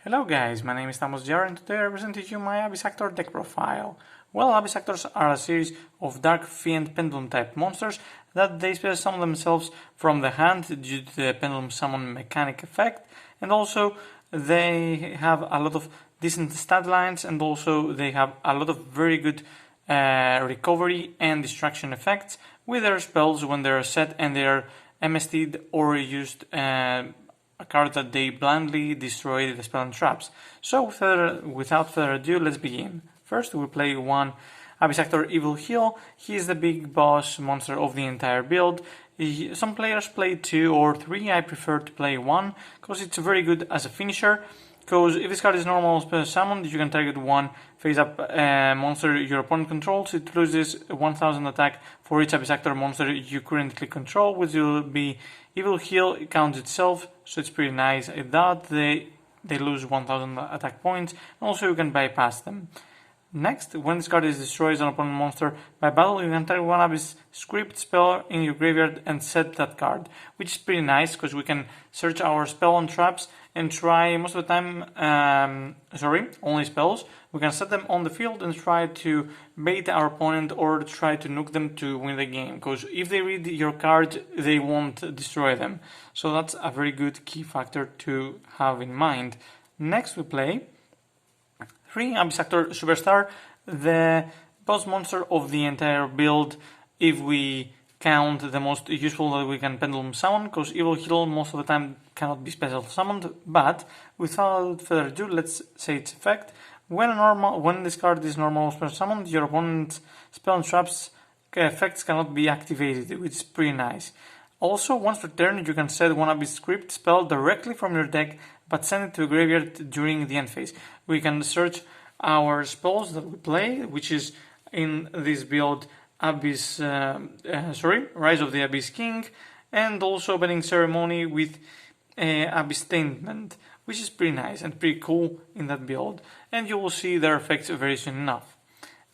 Hello guys, my name is Thomas Jar and today I present to you my Abyss Actor deck profile. Well, Abyss Actors are a series of Dark Fiend Pendulum type monsters that they special summon themselves from the hand due to the Pendulum Summon mechanic effect, and also they have a lot of decent stat lines, and also they have a lot of very good recovery and distraction effects with their spells when they are set and they are MST'd or used a card that they blindly destroy the spell and traps. So without further ado, let's begin. First we play one Abyss Actor Evil Heal. He is the big boss monster of the entire build. Some players play 2 or 3, I prefer to play 1 because it's very good as a finisher. Because if this card is normal spell summoned, you can target one face-up monster your opponent controls. It loses 1000 attack for each Abyss Actor monster you currently control, which will be Evil Heal. It counts itself, so it's pretty nice. At that, they lose 1000 attack points, and also you can bypass them. Next, when this card is destroyed an opponent monster by battle, you can target one Abyss script spell in your graveyard and set that card, which is pretty nice because we can search our spell and traps and try most of the time, only spells. We can set them on the field and try to bait our opponent or try to nuke them to win the game, because if they read your card, they won't destroy them. So that's a very good key factor to have in mind. Next we play 3 Abyss Actor Superstar, the boss monster of the entire build if we count the most useful that we can pendulum summon, because Evil Heal most of the time cannot be special summoned. But without further ado, let's say its effect. When this card is normal special summoned, your opponent's spell and traps effects cannot be activated, which is pretty nice. Also, once per turn, you can set one Abyss script spell directly from your deck, but send it to a graveyard during the end phase. We can search our spells that we play, which is in this build Rise of the Abyss King, and also Opening Ceremony with Abyss Taintment, which is pretty nice and pretty cool in that build, and you will see their effects very soon enough.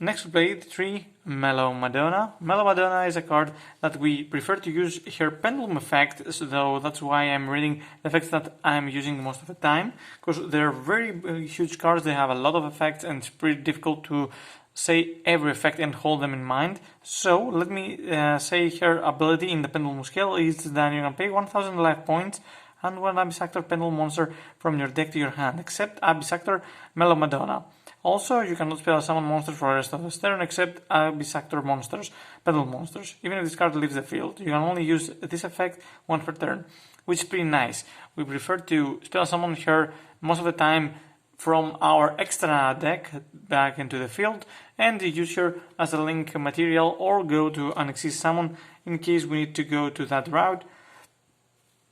Next we played 3 Mellow Madonna. Mellow Madonna is a card that we prefer to use her pendulum effect, so that's why I'm reading the effects that I'm using most of the time, because they're very huge cards, they have a lot of effects and it's pretty difficult to say every effect and hold them in mind. So let me say her ability in the pendulum scale is that you can pay 1000 life points and one Abyss Actor pendulum monster from your deck to your hand, except Abyss Actor Mellow Madonna. Also, you cannot spell summon monsters for the rest of the turn except Abyss Actor monsters, pendulum monsters, even if this card leaves the field. You can only use this effect once per turn, which is pretty nice. We prefer to spell summon her most of the time from our extra deck back into the field, and use her as a link material or go to an Exist summon in case we need to go to that route.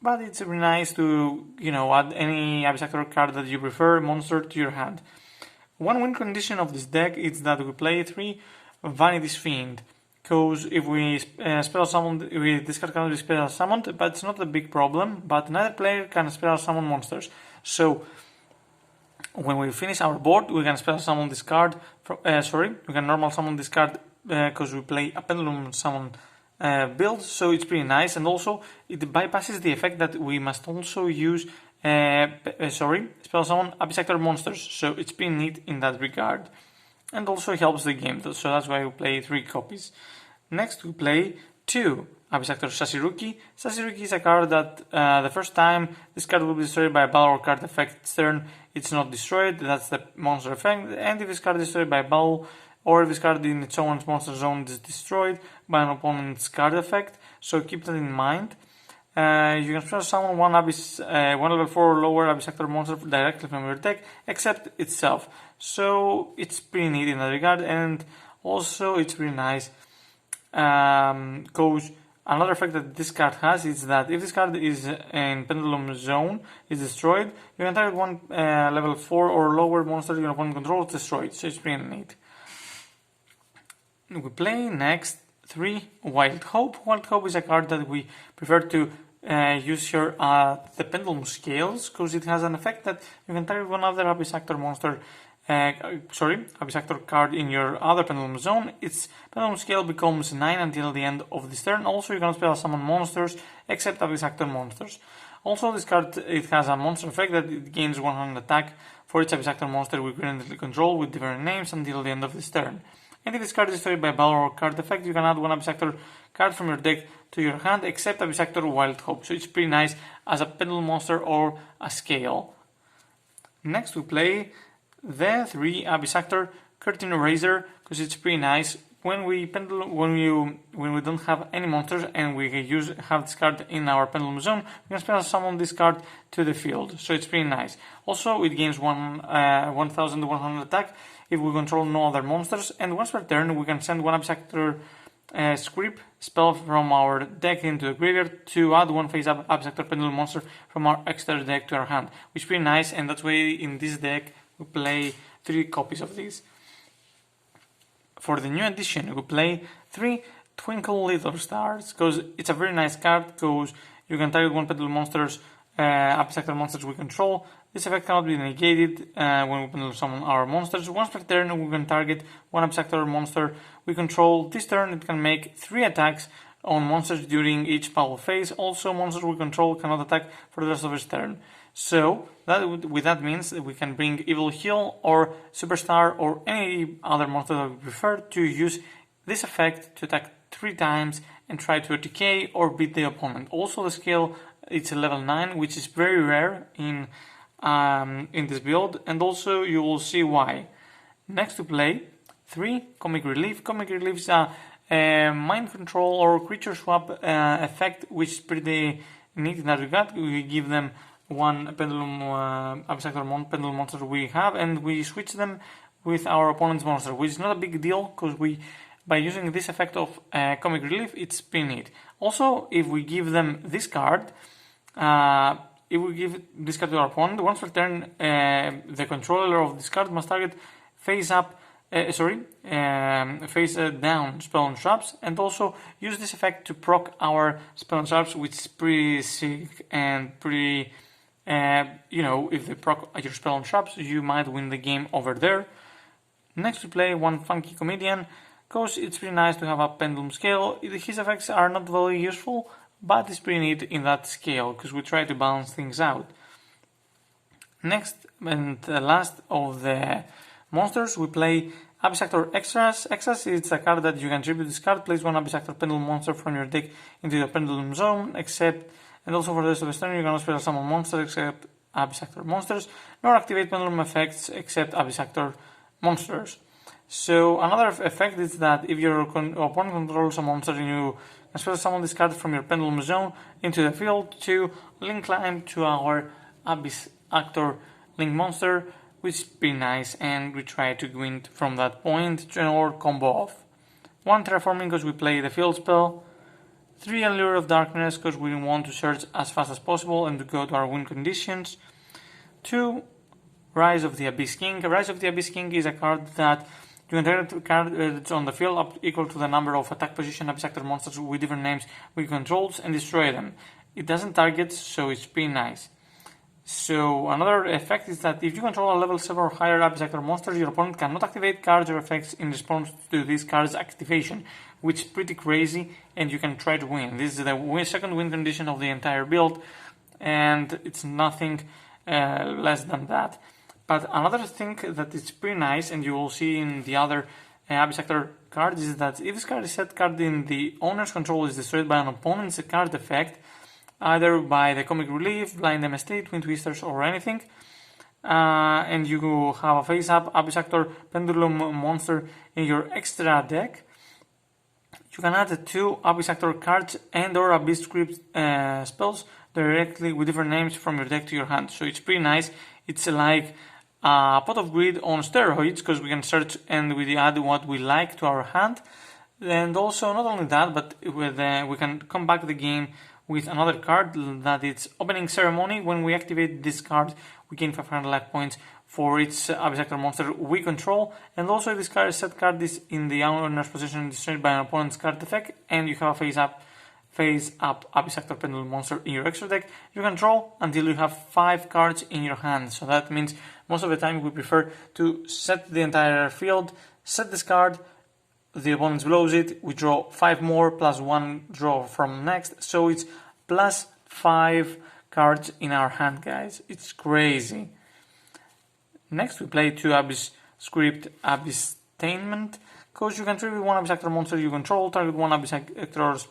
But it's really nice to, add any Abyss Actor card that you prefer monster to your hand. One win condition of this deck is that we play 3 Vanity's Fiend, because if we spell summon, this card cannot be spell summoned, but it's not a big problem, but neither player can spell summon monsters. So when we finish our board, we can spell summon this card, we can normal summon this card because we play a pendulum summon build, so it's pretty nice, and also it bypasses the effect that we must also use spell summon Abyss Actor monsters, so it's pretty neat in that regard, and also helps the game, so that's why we play 3 copies. Next we play 2 Abyss Actor Sasiruki. Sasiruki is a card that the first time this card will be destroyed by a battle or card effect its turn, it's not destroyed, that's the monster effect, and if this card is destroyed by a battle, or if this card in its own monster zone is destroyed by an opponent's card effect, so keep that in mind. You can special summon one level 4 or lower Abyss Actor monster directly from your deck, except itself. So it's pretty neat in that regard, and also it's pretty nice because another effect that this card has is that if this card is in Pendulum Zone, is destroyed, you can target one level 4 or lower monster your opponent controls destroyed, so it's pretty neat. We play next 3 Wild Hope. Wild Hope is a card that we prefer to use here at the Pendulum Scales, because it has an effect that you can target one other Abyss Actor monster Abyssactor card in your other Pendulum zone, its Pendulum scale becomes 9 until the end of this turn. Also, you can spell summon monsters except Abyssactor monsters. Also, this card, it has a monster effect that it gains 100 attack for each Abyssactor monster we currently control with different names until the end of this turn. And if this card is destroyed by a battle or card effect, you can add one Abyssactor card from your deck to your hand except Abyssactor Wild Hope. So it's pretty nice as a Pendulum monster or a scale. Next we play the 3 Abyssactor Curtain Eraser because it's pretty nice. When we don't have any monsters and we have this card in our Pendulum zone, we can spell summon this card to the field. So it's pretty nice. Also, it gains 1100 attack if we control no other monsters, and once per turn we can send one Abyssactor script spell from our deck into the graveyard to add one face-up Abyssactor Pendulum monster from our extra deck to our hand, which is pretty nice, and that's why in this deck we play 3 copies of these. For the new edition, we play 3 Twinkle Little Stars, because it's a very nice card, because you can target one Pendulum monsters, Abyssactor monsters we control. This effect cannot be negated when we Pendulum summon our monsters. Once per turn, we can target one Abyssactor monster we control. This turn, it can make 3 attacks on monsters during each battle phase. Also, monsters we control cannot attack for the rest of its turn. So, that means that we can bring Evil Heal or Superstar or any other monster that we prefer to use this effect to attack 3 times and try to decay or beat the opponent. Also, the scale, it's a level 9, which is very rare in this build, and also you will see why. Next to play 3 Comic Relief. Comic Relief is a mind control or creature swap effect, which is pretty neat in that regard. We give them one Pendulum Abyssactor Pendulum monster we have, and we switch them with our opponent's monster, which is not a big deal because by using this effect of Comic Relief, it's pretty neat. Also, if we give them this card, if we give this card to our opponent, once per turn, the controller of this card must target face down spell and traps, and also use this effect to proc our spell and traps, which is pretty sick and pretty. If they proc your spell and traps, you might win the game over there. Next, we play 1 Funky Comedian, because it's pretty nice to have a Pendulum scale. His effects are not very useful, but it's pretty neat in that scale, because we try to balance things out. Next and last of the monsters, we play Abyssactor Extras. Extras is a card that you can tribute this card. Place 1 Abyssactor Pendulum monster from your deck into your Pendulum zone, and also for the rest of the turn, you cannot spell summon monsters except Abyssactor monsters, nor activate Pendulum effects except Abyssactor monsters. So another effect is that if your opponent controls a monster and you can spell summon this card from your Pendulum zone into the field to link climb to our Abyssactor link monster, which is pretty nice, and we try to win from that point or combo off. 1 Terraforming because we play the field spell. 3 Allure of Darkness because we want to search as fast as possible and to go to our win conditions. 2 Rise of the Abyss King. Rise of the Abyss King is a card that you can target a card that's on the field up equal to the number of attack position Abyssactor monsters with different names we controls and destroy them. It doesn't target, so it's pretty nice. So another effect is that if you control a level 7 or higher Abyssactor monster, your opponent cannot activate cards or effects in response to this card's activation, which is pretty crazy, and you can try to win. This is the second win condition of the entire build, and it's nothing less than that. But another thing that is pretty nice, and you will see in the other Abyssactor card, is that if this card is set card in the owner's control is destroyed by an opponent's card effect, either by the Comic Relief, Blind MST, Twin Twisters, or anything, and you have a face-up Abyssactor Pendulum monster in your extra deck, you can add 2 Abyssactor cards and or Abyss Script spells directly with different names from your deck to your hand. So it's pretty nice. It's like a Pot of Greed on steroids, because we can search and we add what we like to our hand. And also, not only that, but we can come back the game with another card that it's Opening Ceremony. When we activate this card, we gain 500 life points for each Abyssactor monster we control. And also, if this set card is in the owner's possession destroyed by an opponent's card effect, and you have a face-up face up Abyss Actor Pendulum monster in your extra deck, you can draw until you have 5 cards in your hand. So that means most of the time we prefer to set the entire field, set this card, the opponent blows it, we draw 5 more plus 1 draw from next, so it's plus 5 cards in our hand, guys. It's crazy. Next we play 2 Abyss Script Abyss-tainment, because you can tribute 1 Abyss Actor monster you control, target 1 Abyss Actor's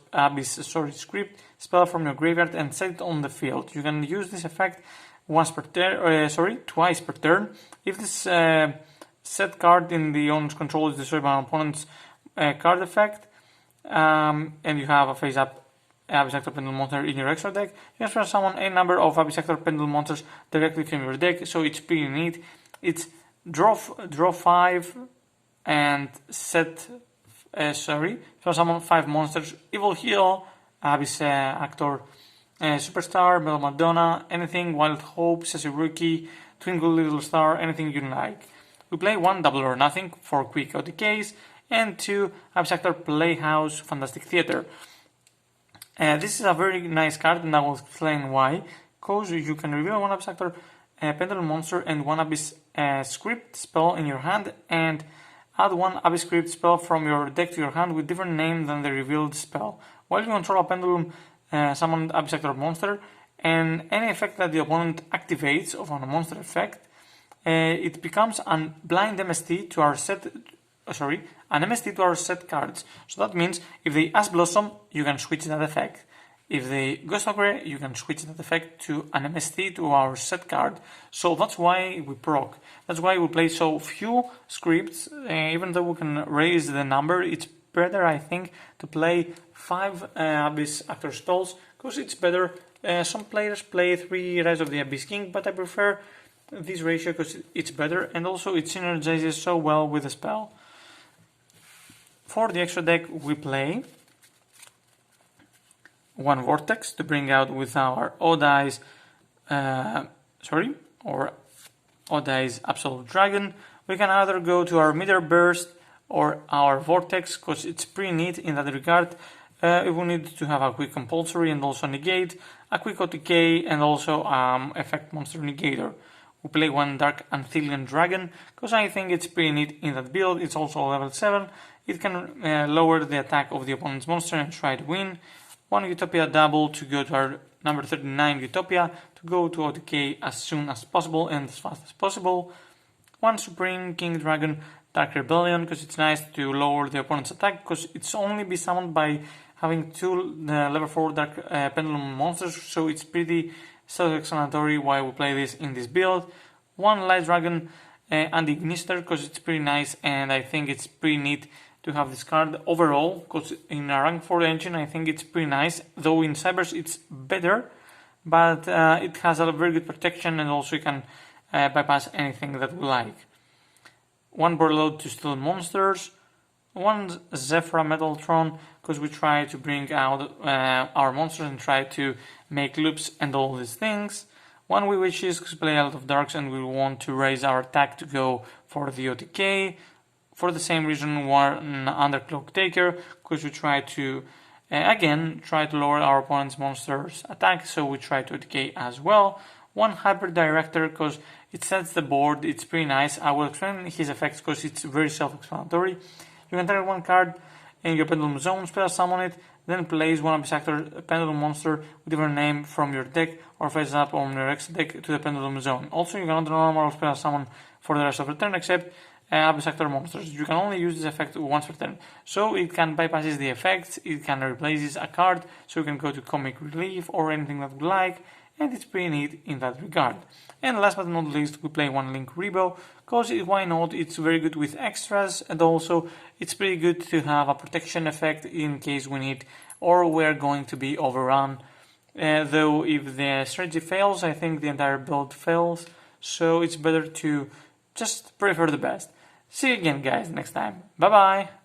Script spell from your graveyard and set it on the field. You can use this effect twice per turn. If this set card in the owner's control is destroyed by an opponent's card effect, and you have a face up Abyss Actor Pendulum monster in your extra deck, you can summon a number of Abyss Actor Pendulum monsters directly from your deck, so it's pretty neat. It's draw 5 and set, summon 5 monsters, Evil Heal, Abyss Actor, Superstar, Bella Madonna, anything, Wild Hope, Sassy Rookie, Twinkle Little Star, anything you like. We play 1 Double or Nothing for quick OTKs, and 2 Abyss Actor Playhouse Fantastic Theater. This is a very nice card, and I will explain why. Because you can reveal 1 Abyss Actor Pendulum monster and 1 Abyss Script spell in your hand, and add 1 Abyss Script spell from your deck to your hand with different name than the revealed spell. While you control a Pendulum summoned Abyss Actor monster, and any effect that the opponent activates of a monster effect, it becomes a blind MST to our set. An MST to our set cards. So that means if they Ash Blossom, you can switch that effect. If they Ghost Ogre, you can switch that effect to an MST to our set card. So that's why we proc. That's why we play so few scripts. Even though we can raise the number, it's better, I think, to play 5 Abyss Actor spells, because it's better. Some players play 3 Rise of the Abyss King, but I prefer this ratio because it's better, and also it synergizes so well with the spell. For the extra deck, we play 1 Vortex to bring out with our Odai's Absolute Dragon. We can either go to our Meteor Burst or our Vortex, because it's pretty neat in that regard. If we need to have a quick compulsory and also negate, a quick OTK, and also effect monster negator. We play 1 Dark Anthelian Dragon, because I think it's pretty neat in that build. It's also level 7. It can lower the attack of the opponent's monster and try to win. 1 Utopia double to go to our number 39 Utopia to go to OTK as soon as possible and as fast as possible. 1 Supreme King Dragon Dark Rebellion, because it's nice to lower the opponent's attack, because it's only be summoned by having 2 level 4 Dark Pendulum monsters, so it's pretty self-explanatory why we play this in this build. 1 Light Dragon Anti-Ignister, because it's pretty nice, and I think it's pretty neat to have this card overall, because in a rank 4 engine I think it's pretty nice, though in Cybers it's better, but it has a very good protection, and also you can bypass anything that we like. 1 Borreload to steal monsters, 1 Zephyra Metaltron, because we try to bring out our monsters and try to make loops and all these things. 1 We Wishes, because we play a lot of darks and we want to raise our attack to go for the OTK. For the same reason, 1 Undercloak Taker, because we try to, again, try to lower our opponent's monster's attack, so we try to OTK as well. 1 Hyper Director, because it sets the board, it's pretty nice. I will explain his effects because it's very self-explanatory. You can target 1 card in your Pendulum Zone, spell summon it, then place 1 Abyss Actor Pendulum monster with different name from your deck or face up on your extra deck to the Pendulum Zone. Also, you cannot normal spell summon for the rest of the turn except Abyss Actor monsters. You can only use this effect once per turn, so it can bypass the effects, it can replace a card, so you can go to Comic Relief or anything that you like, and it's pretty neat in that regard. And last but not least, we play 1 Link Rebo, because why not, it's very good with extras, and also it's pretty good to have a protection effect in case we need, or we're going to be overrun. Though if the strategy fails, I think the entire build fails, so it's better to just prefer the best. See you again guys next time. Bye bye!